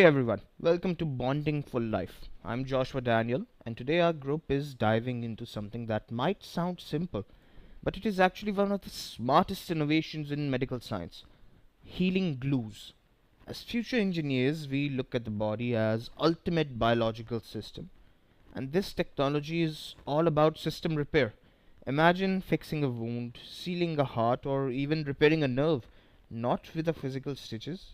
everyone, welcome to Bonding for Life. I'm Joshua Daniel, and today our group is diving into something that might sound simple, but it is actually one of the smartest innovations in medical science: healing glues. As future engineers, we look at the body as ultimate biological system, and this technology is all about system repair. Imagine fixing a wound, sealing a heart, or even repairing a nerve, not with the physical stitches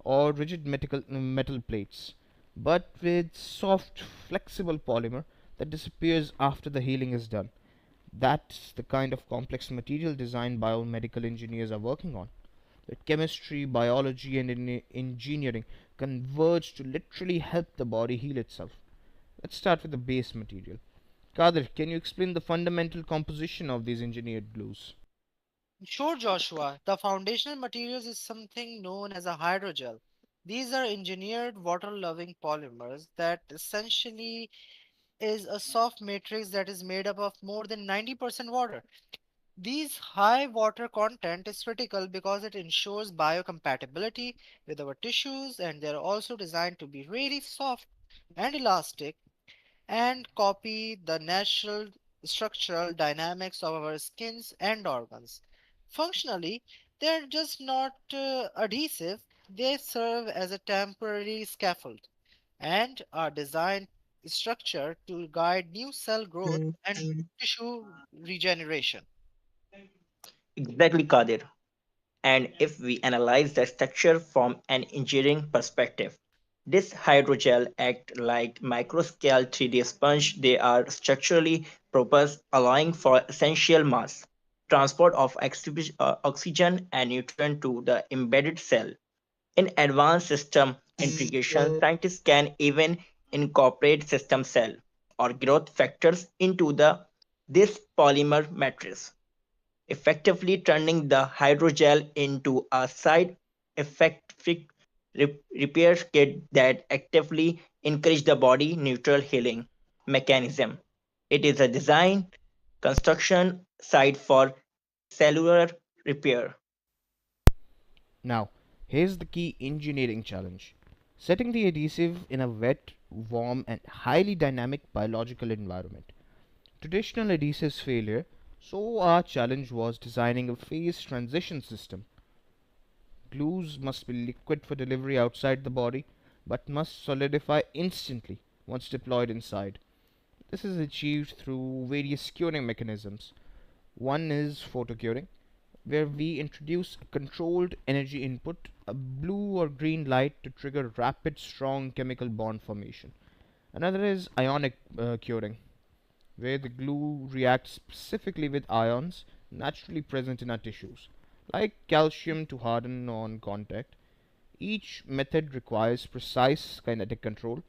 or rigid metal plates, but with soft, flexible polymer that disappears after the healing is done. That's the kind of complex material design biomedical engineers are working on. That chemistry, biology, and engineering converge to literally help the body heal itself. Let's start with the base material. Kadir, can you explain the fundamental composition of these engineered glues? Sure, Joshua. The foundational materials is something known as a hydrogel. These are engineered water-loving polymers that essentially is a soft matrix that is made up of more than 90% water. These high water content is critical because it ensures biocompatibility with our tissues, and they're also designed to be really soft and elastic and copy the natural structural dynamics of our skins and organs. Functionally, they're just not adhesive, they serve as a temporary scaffold and are designed structure to guide new cell growth and tissue regeneration. Exactly, Kadir. And if we analyze the structure from an engineering perspective, this hydrogel act like microscale 3D sponge. They are structurally robust, allowing for essential mass transport of oxygen and nutrient to the embedded cell. In advanced system integration, scientists can even incorporate system cell or growth factors into this polymer matrix, effectively turning the hydrogel into a side effective repair kit that actively encourages the body neutral healing mechanism. It is a design construction site for cellular repair. Now, here's the key engineering challenge: setting the adhesive in a wet, warm, and highly dynamic biological environment. Traditional adhesives failure, so our challenge was designing a phase transition system. Glues must be liquid for delivery outside the body, but must solidify instantly once deployed inside. This is achieved through various curing mechanisms. One is photocuring, where we introduce a controlled energy input, a blue or green light to trigger rapid, strong chemical bond formation. Another is ionic curing, where the glue reacts specifically with ions naturally present in our tissues, like calcium to harden on contact. Each method requires precise kinetic control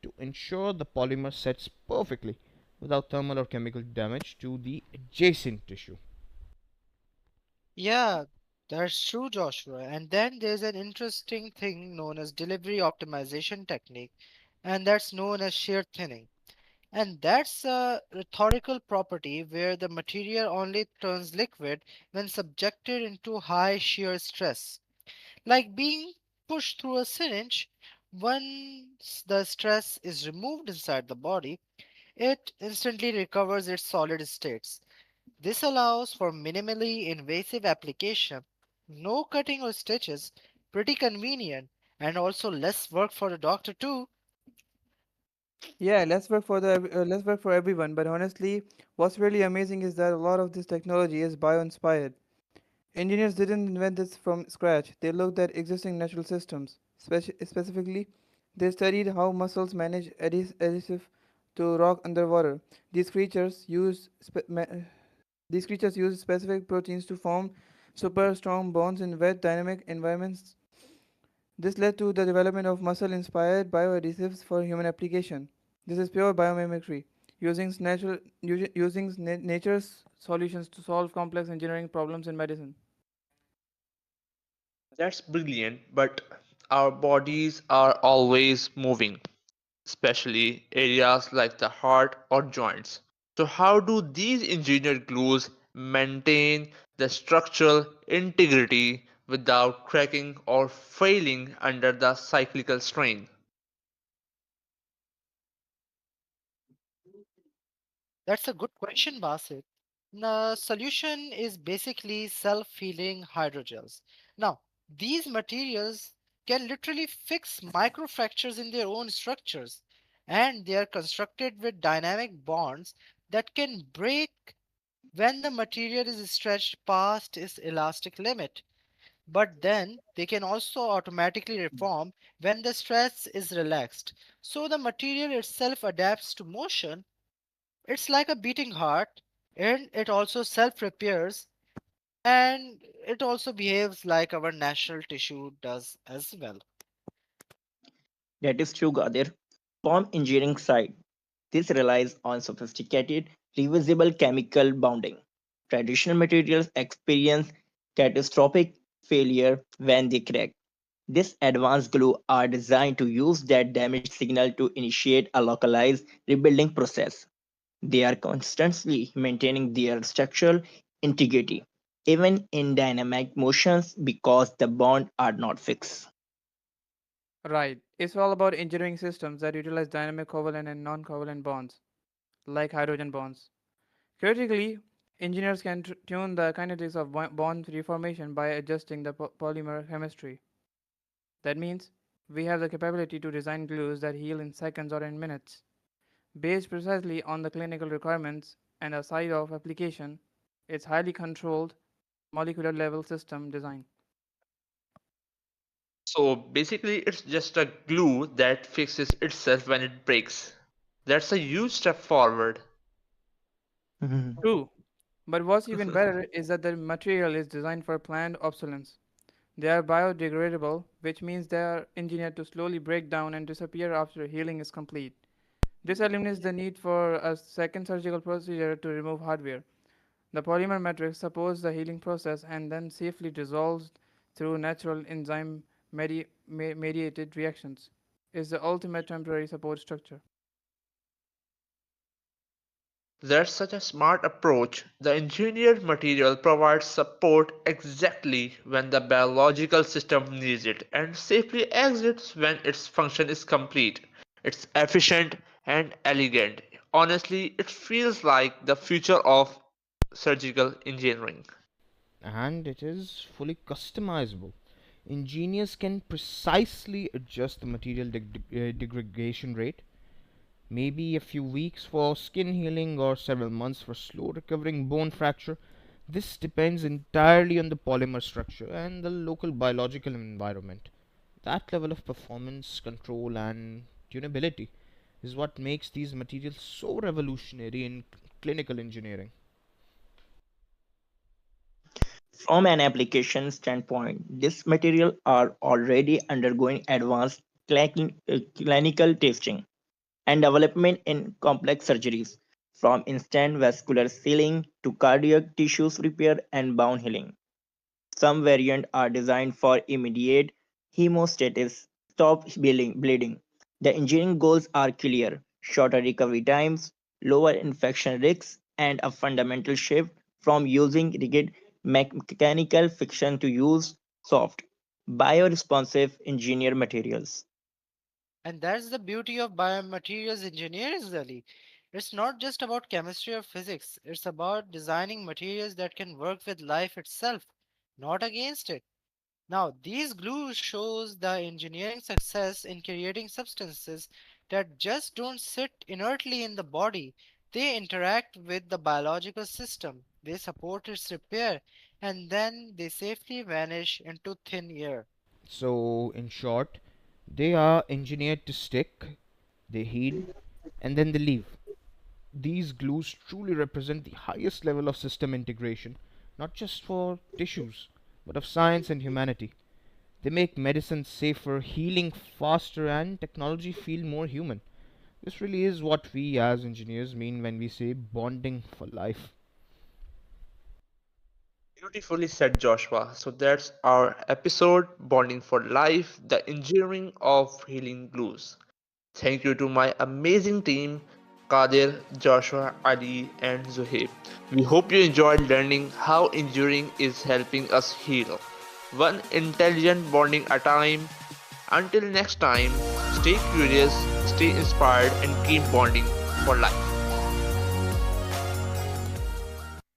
to ensure the polymer sets perfectly without thermal or chemical damage to the adjacent tissue. Yeah, that's true, Joshua. And then there's an interesting thing known as delivery optimization technique, and that's known as shear thinning. And that's a rhetorical property where the material only turns liquid when subjected into high shear stress. Like being pushed through a syringe, once the stress is removed inside the body, it instantly recovers its solid states. This allows for minimally invasive application, no cutting or stitches, pretty convenient, and also less work for the doctor too. Yeah, let's work for everyone. But honestly, what's really amazing is that a lot of this technology is bio-inspired. Engineers didn't invent this from scratch. They looked at existing natural systems. Specifically, they studied how mussels manage adhesive to rock underwater. These creatures use these creatures use specific proteins to form super strong bonds in wet, dynamic environments. This led to the development of muscle-inspired bioadhesives for human application. This is pure biomimicry, using nature's solutions to solve complex engineering problems in medicine. That's brilliant, but our bodies are always moving, especially areas like the heart or joints. So, how do these engineered glues maintain the structural integrity without cracking or failing under the cyclical strain? That's a good question, Basit. The solution is basically self-healing hydrogels. Now, these materials can literally fix microfractures in their own structures, and they are constructed with dynamic bonds that can break when the material is stretched past its elastic limit. But then they can also automatically reform when the stress is relaxed. So the material itself adapts to motion. It's like a beating heart, and it also self repairs, and it also behaves like our natural tissue does as well. That is true, Gadir. From engineering side, this relies on sophisticated, reversible chemical bonding. Traditional materials experience catastrophic failure when they crack. These advanced glue are designed to use that damaged signal to initiate a localized rebuilding process. They are constantly maintaining their structural integrity, even in dynamic motions, because the bonds are not fixed. Right. It's all about engineering systems that utilize dynamic covalent and non-covalent bonds, like hydrogen bonds. Theoretically, engineers can tune the kinetics of bond reformation by adjusting the polymer chemistry. That means we have the capability to design glues that heal in seconds or in minutes, based precisely on the clinical requirements and a side of application. It's highly controlled molecular level system design. So basically, it's just a glue that fixes itself when it breaks. That's a huge step forward. True, but what's even better is that the material is designed for planned obsolescence. They are biodegradable, which means they are engineered to slowly break down and disappear after healing is complete. This eliminates the need for a second surgical procedure to remove hardware. The polymer matrix supports the healing process and then safely dissolves through natural enzyme mediated reactions. Is the ultimate temporary support structure. That's such a smart approach. The engineered material provides support exactly when the biological system needs it and safely exits when its function is complete. It's efficient and elegant. Honestly, it feels like the future of surgical engineering. And it is fully customizable. Engineers can precisely adjust the material degradation rate, maybe a few weeks for skin healing or several months for slow recovering bone fracture. This depends entirely on the polymer structure and the local biological environment. That level of performance, control, and tunability is what makes these materials so revolutionary in clinical engineering. From an application standpoint, these materials are already undergoing advanced clinical testing and development in complex surgeries, from instant vascular sealing to cardiac tissues repair and bone healing. Some variants are designed for immediate hemostasis, stop bleeding. The engineering goals are clear: shorter recovery times, lower infection risks, and a fundamental shift from using rigid mechanical friction to use soft, bioresponsive engineered materials. And that's the beauty of biomaterials engineering, really. It's not just about chemistry or physics, it's about designing materials that can work with life itself, not against it. Now, these glues shows the engineering success in creating substances that just don't sit inertly in the body. They interact with the biological system, they support its repair, and then they safely vanish into thin air. So, in short, they are engineered to stick, they heal, and then they leave. These glues truly represent the highest level of system integration, not just for tissues, but of science and humanity. They make medicine safer, healing faster, and technology feel more human. This really is what we as engineers mean when we say bonding for life. Beautifully said, Joshua. So that's our episode, Bonding for Life, the engineering of healing glues. Thank you to my amazing team, Kadir, Joshua, Ali, and Zuhaib. We hope you enjoyed learning how engineering is helping us heal. One intelligent bonding at a time. Until next time, stay curious, stay inspired, and keep bonding for life.